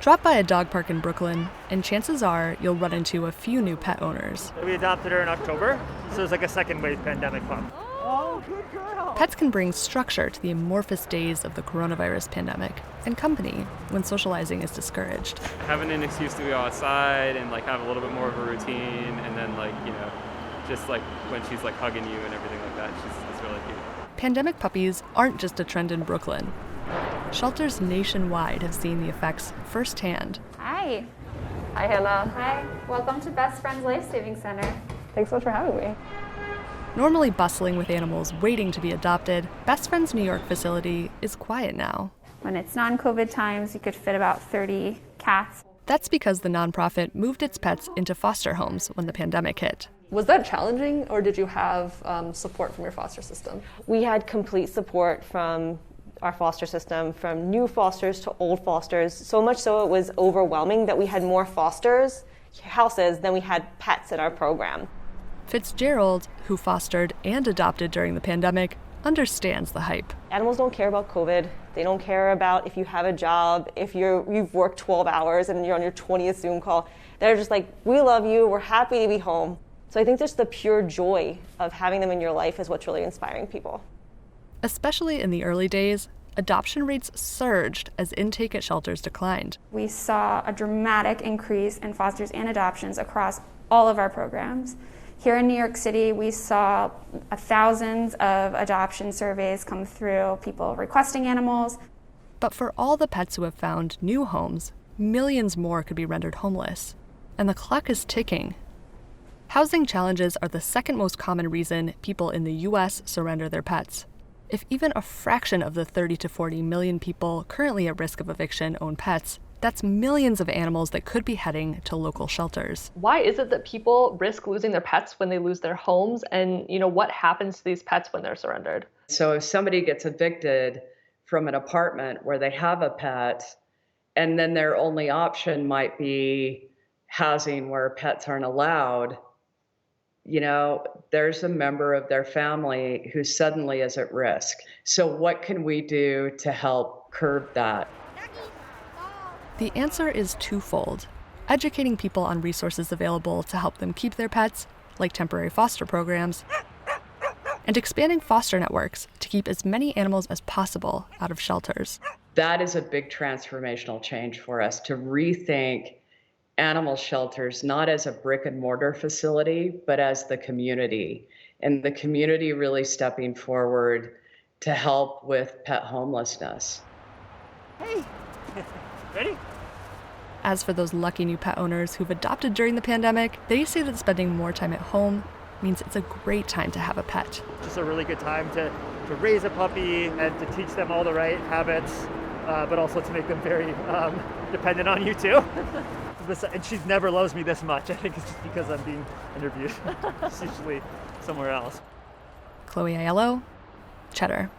Drop by a dog park in Brooklyn, and chances are you'll run into a few new pet owners. We adopted her in October, so it's like a second wave pandemic pup. Oh, good girl. Pets can bring structure to the amorphous days of the coronavirus pandemic, and company when socializing is discouraged. Having an excuse to go outside and have a little bit more of a routine, and then just when she's hugging you and everything like that, it's really cute. Pandemic puppies aren't just a trend in Brooklyn. Shelters nationwide have seen the effects firsthand. Hi. Hi, Hannah. Hi. Welcome to Best Friends Life Saving Center. Thanks so much for having me. Normally bustling with animals waiting to be adopted, Best Friends New York facility is quiet now. When it's non-COVID times, you could fit about 30 cats. That's because the nonprofit moved its pets into foster homes when the pandemic hit. Was that challenging, or did you have support from your foster system? We had complete support from our foster system, from new fosters to old fosters, so much so it was overwhelming that we had more fosters houses than we had pets in our program. Fitzgerald, who fostered and adopted during the pandemic, understands the hype. Animals don't care about COVID. They don't care about if you have a job, if you've worked 12 hours and you're on your 20th Zoom call. They're just like, we love you, we're happy to be home. So I think just the pure joy of having them in your life is what's really inspiring people. Especially in the early days, adoption rates surged as intake at shelters declined. We saw a dramatic increase in fosters and adoptions across all of our programs. Here in New York City, we saw thousands of adoption surveys come through, people requesting animals. But for all the pets who have found new homes, millions more could be rendered homeless. And the clock is ticking. Housing challenges are the second most common reason people in the U.S. surrender their pets. If even a fraction of the 30 to 40 million people currently at risk of eviction own pets, that's millions of animals that could be heading to local shelters. Why is it that people risk losing their pets when they lose their homes? And, what happens to these pets when they're surrendered? So if somebody gets evicted from an apartment where they have a pet, and then their only option might be housing where pets aren't allowed, there's a member of their family who suddenly is at risk. So what can we do to help curb that? The answer is twofold: educating people on resources available to help them keep their pets, like temporary foster programs, and expanding foster networks to keep as many animals as possible out of shelters. That is a big transformational change for us, to rethink animal shelters not as a brick and mortar facility, but as the community, and the community really stepping forward to help with pet homelessness. Hey, ready? As for those lucky new pet owners who've adopted during the pandemic, they say that spending more time at home means it's a great time to have a pet. Just a really good time to raise a puppy and to teach them all the right habits, but also to make them very dependent on you too. And she never loves me this much. I think it's just because I'm being interviewed. She's usually somewhere else. Chloe Aiello, Cheddar.